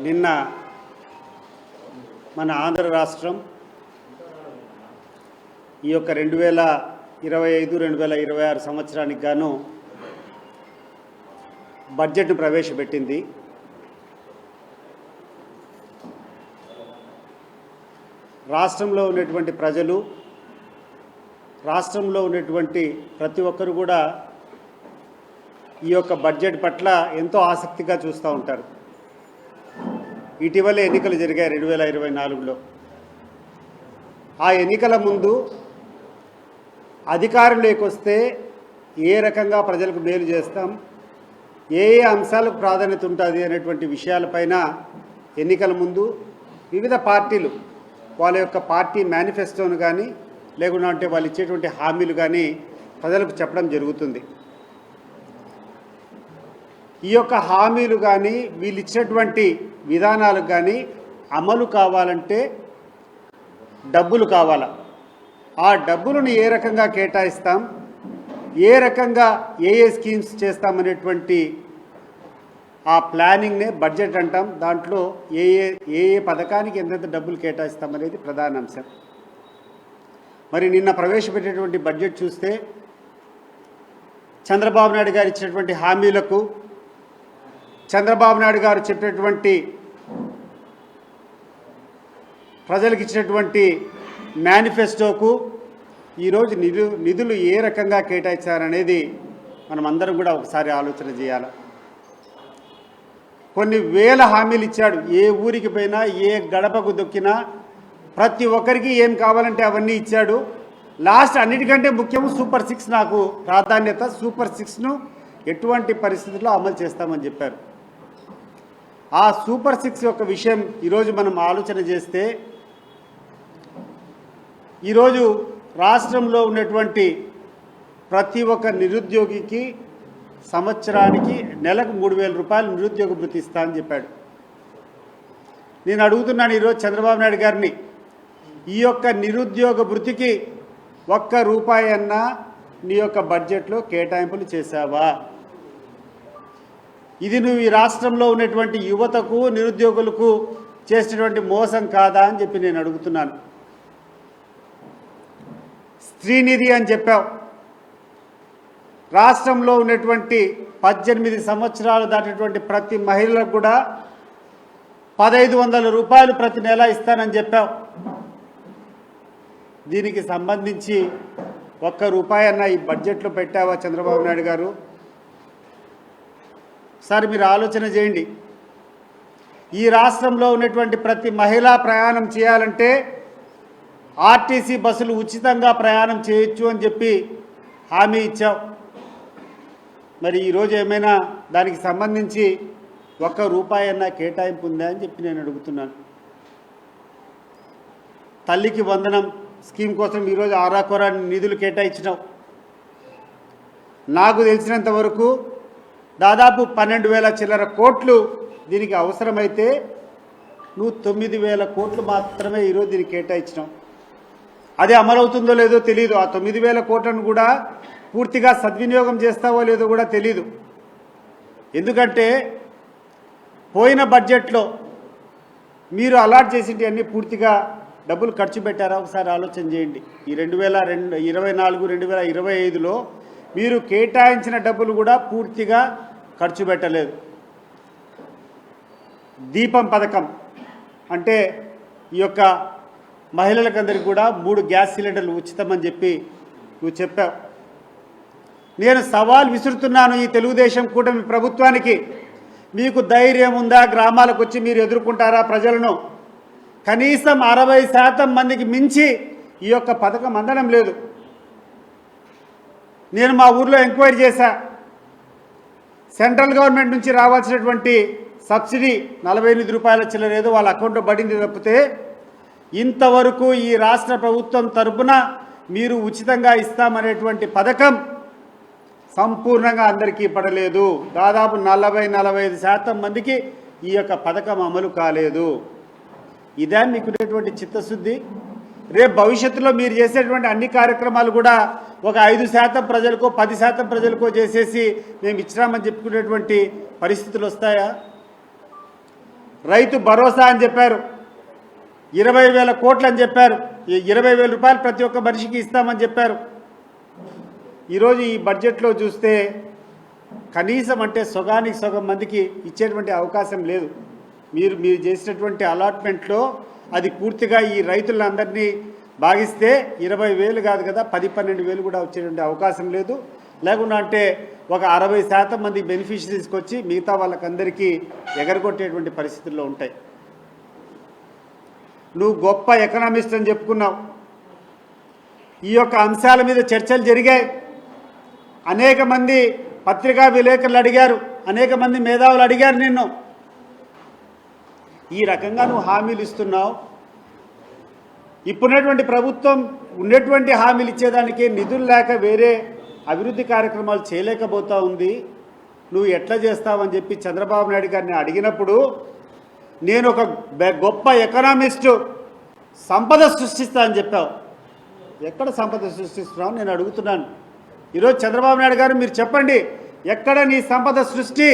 నిన్న మన ఆంధ్ర రాష్ట్రం ఈ యొక్క 2025-2026 సంవత్సరానికి గాను బడ్జెట్ను ప్రవేశపెట్టింది. రాష్ట్రంలో ఉన్నటువంటి ప్రజలు, రాష్ట్రంలో ఉన్నటువంటి ప్రతి ఒక్కరు కూడా ఈ యొక్క బడ్జెట్ పట్ల ఎంతో ఆసక్తిగా చూస్తూ ఉంటారు. ఇటీవలే ఎన్నికలు జరిగాయి 2024లో. ఆ ఎన్నికల ముందు అధికారంలోకి వస్తే ఏ రకంగా ప్రజలకు మేలు చేస్తాం, ఏ అంశాలకు ప్రాధాన్యత ఉంటుంది అనేటువంటి విషయాలపైన ఎన్నికల ముందు వివిధ పార్టీలు వాళ్ళ యొక్క పార్టీ మేనిఫెస్టోను కానీ లేకుండా అంటే వాళ్ళు ఇచ్చేటువంటి హామీలు కానీ ప్రజలకు చెప్పడం జరుగుతుంది. ఈ యొక్క హామీలు కానీ వీళ్ళు ఇచ్చినటువంటి విధానాలకు కానీ అమలు కావాలంటే డబ్బులు కావాలా. ఆ డబ్బులను ఏ రకంగా కేటాయిస్తాం, ఏ రకంగా ఏ స్కీమ్స్ చేస్తామనేటువంటి ఆ ప్లానింగ్నే బడ్జెట్ అంటాం. దాంట్లో ఏ పథకానికి ఎంతెంత డబ్బులు కేటాయిస్తామనేది ప్రధాన అంశం. మరి నిన్న ప్రవేశపెట్టేటువంటి బడ్జెట్ చూస్తే చంద్రబాబు నాయుడు గారు ఇచ్చినటువంటి హామీలకు, చంద్రబాబు నాయుడు గారు చెప్పినటువంటి ప్రజలకు ఇచ్చినటువంటి మేనిఫెస్టోకు ఈరోజు నిధులు ఏ రకంగా కేటాయించారనేది మనం అందరం కూడా ఒకసారి ఆలోచన చేయాలి. కొన్ని వేల హామీలు ఇచ్చాడు. ఏ ఊరికి పోయినా, ఏ గడపకు దొక్కినా ప్రతి ఒక్కరికి ఏం కావాలంటే అవన్నీ ఇచ్చాడు. లాస్ట్ అన్నిటికంటే ముఖ్యము సూపర్ 6 నాకు ప్రాధాన్యత, సూపర్ 6ను ఎటువంటి పరిస్థితుల్లో అమలు చేస్తామని చెప్పారు. ఆ సూపర్ 6 యొక్క విషయం ఈరోజు మనం ఆలోచన చేస్తే ఈరోజు రాష్ట్రంలో ఉన్నటువంటి ప్రతి ఒక్క నిరుద్యోగికి సంవత్సరానికి నెలకు 3,000 రూపాయలు నిరుద్యోగ భృతి ఇస్తా అని చెప్పాడు. నేను అడుగుతున్నాను ఈరోజు చంద్రబాబు నాయుడు గారిని, ఈ యొక్క నిరుద్యోగ భృతికి 1 రూపాయి అన్నా నీ యొక్క బడ్జెట్లో కేటాయింపులు చేశావా? ఇది నువ్వు ఈ రాష్ట్రంలో ఉన్నటువంటి యువతకు, నిరుద్యోగులకు చేసినటువంటి మోసం కాదా అని చెప్పి నేను అడుగుతున్నాను. స్త్రీనిధి అని చెప్పావు. రాష్ట్రంలో ఉన్నటువంటి 18 సంవత్సరాలు దాటినటువంటి ప్రతి మహిళలకు కూడా 1,500 రూపాయలు ప్రతి నెల ఇస్తానని చెప్పావు. దీనికి సంబంధించి 1 రూపాయి అన్న ఈ బడ్జెట్లో పెట్టావా చంద్రబాబు నాయుడు గారు? సార్ మీరు ఆలోచన చేయండి. ఈ రాష్ట్రంలో ఉన్నటువంటి ప్రతి మహిళ ప్రయాణం చేయాలంటే ఆర్టీసీ బస్సులు ఉచితంగా ప్రయాణం చేయొచ్చు అని చెప్పి హామీ ఇచ్చావు. మరి ఈరోజు ఏమైనా దానికి సంబంధించి 1 రూపాయి అన్నా కేటాయింపు ఉందా అని చెప్పి నేను అడుగుతున్నాను. తల్లికి వందనం స్కీమ్ కోసం ఈరోజు ఆరాకొరా నిధులు కేటాయించినావు. నాకు తెలిసినంత వరకు దాదాపు 12,000 చిల్లర కోట్లు దీనికి అవసరమైతే నువ్వు 9,000 కోట్లు మాత్రమే ఈరోజు దీనికి కేటాయించినావు. అది అమలవుతుందో లేదో తెలీదు. ఆ 9,000 కోట్లను కూడా పూర్తిగా సద్వినియోగం చేస్తావో లేదో కూడా తెలీదు. ఎందుకంటే పోయిన బడ్జెట్లో మీరు అలాట్ చేసింటి అన్నీ పూర్తిగా డబ్బులు ఖర్చు పెట్టారా? ఒకసారి ఆలోచన చేయండి. ఈ 2024-2025లో మీరు కేటాయించిన డబ్బులు కూడా పూర్తిగా ఖర్చు పెట్టలేదు. దీపం పథకం అంటే ఈ యొక్క మహిళలకందరికీ కూడా 3 గ్యాస్ సిలిండర్లు ఉచితమని చెప్పి నువ్వు చెప్పావు. నేను సవాల్ విసురుతున్నాను ఈ తెలుగుదేశం కూటమి ప్రభుత్వానికి. మీకు ధైర్యం ఉందా? గ్రామాలకు వచ్చి మీరు ఎదుర్కొంటారా ప్రజలను? కనీసం 60% మందికి మించి ఈ యొక్క పథకం అందడం లేదు. నేను మా ఊర్లో ఎంక్వైరీ చేశా. సెంట్రల్ గవర్నమెంట్ నుంచి రావాల్సినటువంటి సబ్సిడీ 48 రూపాయల చిల్లర ఏదో వాళ్ళ అకౌంట్లో పడింది తప్పితే ఇంతవరకు ఈ రాష్ట్ర ప్రభుత్వం తరపున మీరు ఉచితంగా ఇస్తామనేటువంటి పథకం సంపూర్ణంగా అందరికీ పడలేదు. దాదాపు 40-45% మందికి ఈ యొక్క పథకం అమలు కాలేదు. ఇదే మీకున్నటువంటి చిత్తశుద్ధి? రేపు భవిష్యత్తులో మీరు చేసేటువంటి అన్ని కార్యక్రమాలు కూడా ఒక 5% ప్రజలకో 10% ప్రజలకో చేసేసి మేము ఇచ్చినామని చెప్పుకునేటువంటి పరిస్థితులు వస్తాయా? రైతు భరోసా అని చెప్పారు, 20,000 కోట్లు అని చెప్పారు, 20,000 రూపాయలు ప్రతి ఒక్క మనిషికి ఇస్తామని చెప్పారు. ఈరోజు ఈ బడ్జెట్లో చూస్తే కనీసం అంటే సగానికి సగం మందికి ఇచ్చేటువంటి అవకాశం లేదు. మీరు చేసినటువంటి అలాట్మెంట్లో అది పూర్తిగా ఈ రైతులందరినీ భాగిస్తే 20,000 కాదు కదా, 10-12,000 కూడా వచ్చేటువంటి అవకాశం లేదు. లేకుండా అంటే ఒక 60% మంది బెనిఫిషరీస్కి వచ్చి మిగతా వాళ్ళకందరికీ ఎగరగొట్టేటువంటి పరిస్థితుల్లో ఉంటాయి. నువ్వు గొప్ప ఎకనామిస్ట్ అని చెప్పుకున్నావు. ఈ యొక్క అంశాల మీద చర్చలు జరిగాయి. అనేక మంది పత్రికా విలేకరులు అడిగారు, అనేక మంది మేధావులు అడిగారు నిన్ను. ఈ రకంగా నువ్వు హామీలు ఇస్తున్నావు. ఇప్పుడున్నటువంటి ప్రభుత్వం ఉన్నటువంటి హామీలు ఇచ్చేదానికి నిధులు లేక వేరే అభివృద్ధి కార్యక్రమాలు చేయలేకపోతూ ఉంది. నువ్వు ఎట్లా చేస్తావని చెప్పి చంద్రబాబు నాయుడు గారిని అడిగినప్పుడు నేను ఒక గొప్ప ఎకనామిస్టు సంపద సృష్టిస్తా అని చెప్పావు. ఎక్కడ సంపద సృష్టిస్తున్నావు నేను అడుగుతున్నాను. ఈరోజు చంద్రబాబు నాయుడు గారు మీరు చెప్పండి, ఎక్కడ నీ సంపద సృష్టి?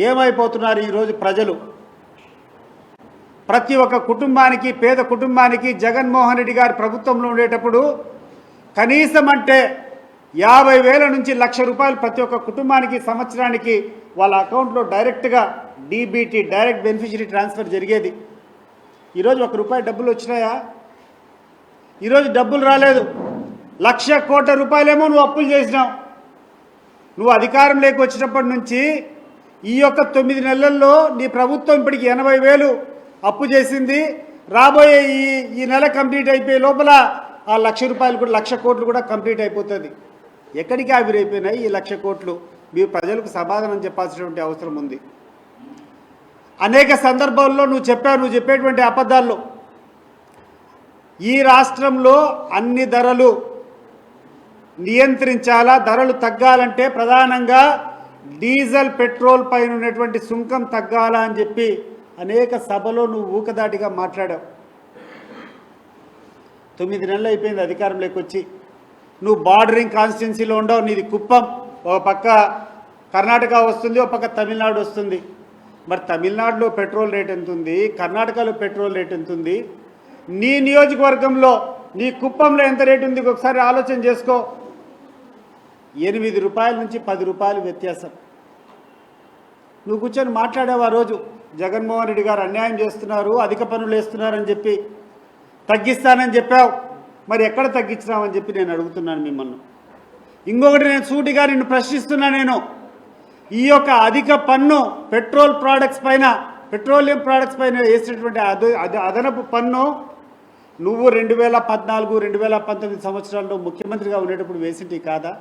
ఏమైపోతున్నారు ఈరోజు ప్రజలు? ప్రతి ఒక్క కుటుంబానికి, పేద కుటుంబానికి జగన్మోహన్ రెడ్డి గారి ప్రభుత్వంలో ఉండేటప్పుడు కనీసం అంటే 50,000 నుంచి 1,00,000 రూపాయలు ప్రతి ఒక్క కుటుంబానికి సంవత్సరానికి వాళ్ళ అకౌంట్లో డైరెక్ట్గా డీబీటీ, డైరెక్ట్ బెనిఫిషరీ ట్రాన్స్ఫర్ జరిగేది. ఈరోజు ₹1 డబ్బులు వచ్చినాయా? ఈరోజు డబ్బులు రాలేదు. 1,00,000 కోట్ల రూపాయలేమో నువ్వు అప్పులు చేసినావు. నువ్వు అధికారంలోకి వచ్చినప్పటి నుంచి ఈ యొక్క 9 నెలల్లో నీ ప్రభుత్వం ఇప్పటికి 80,000 అప్పు చేసింది. రాబోయే ఈ నెల కంప్లీట్ అయిపోయే లోపల ఆ 1,00,000 రూపాయలు కూడా 1,00,000 కోట్లు కూడా కంప్లీట్ అయిపోతుంది. ఎక్కడికి ఆవిరైపోయినాయి ఈ 1,00,000 కోట్లు? మీరు ప్రజలకు సమాధానం చెప్పాల్సినటువంటి అవసరం ఉంది. అనేక సందర్భాల్లో నువ్వు చెప్పేటువంటి అబద్ధాల్లో ఈ రాష్ట్రంలో అన్ని ధరలు నియంత్రించాలా, ధరలు తగ్గాలంటే ప్రధానంగా డీజిల్, పెట్రోల్ పైన ఉన్నటువంటి సుంకం తగ్గాలా అని చెప్పి అనేక సభలో నువ్వు ఊకదాటిగా మాట్లాడావు. 9 నెలలు అయిపోయింది అధికారంలోకి వచ్చి. నువ్వు బార్డరింగ్ కాన్స్టిట్యున్సీలో ఉండవు. నీది కుప్పం, ఒక పక్క కర్ణాటక వస్తుంది, ఒక పక్క తమిళనాడు వస్తుంది. మరి తమిళనాడులో పెట్రోల్ రేట్ ఎంత ఉంది, కర్ణాటకలో పెట్రోల్ రేట్ ఎంత ఉంది? నీ నియోజకవర్గంలో, నీ కుప్పంలో ఎంత రేటు ఉంది ఒకసారి ఆలోచన చేసుకో. ₹8 నుంచి ₹10 వ్యత్యాసం. నువ్వు కూర్చొని మాట్లాడావు ఆ రోజు, జగన్మోహన్ రెడ్డి గారు అన్యాయం చేస్తున్నారు, అధిక పన్నులు వేస్తున్నారని చెప్పి తగ్గిస్తానని చెప్పావు. మరి ఎక్కడ తగ్గించినావని చెప్పి నేను అడుగుతున్నాను మిమ్మల్ని. ఇంకొకటి నేను సూటిగా నిన్ను ప్రశ్నిస్తున్నా. నేను ఈ యొక్క అధిక పన్ను పెట్రోలియం ప్రాడక్ట్స్ పైన వేసినటువంటి అదనపు పన్ను నువ్వు 2014, 2019 సంవత్సరాల్లో ముఖ్యమంత్రిగా ఉండేటప్పుడు వేసింటి కాదా?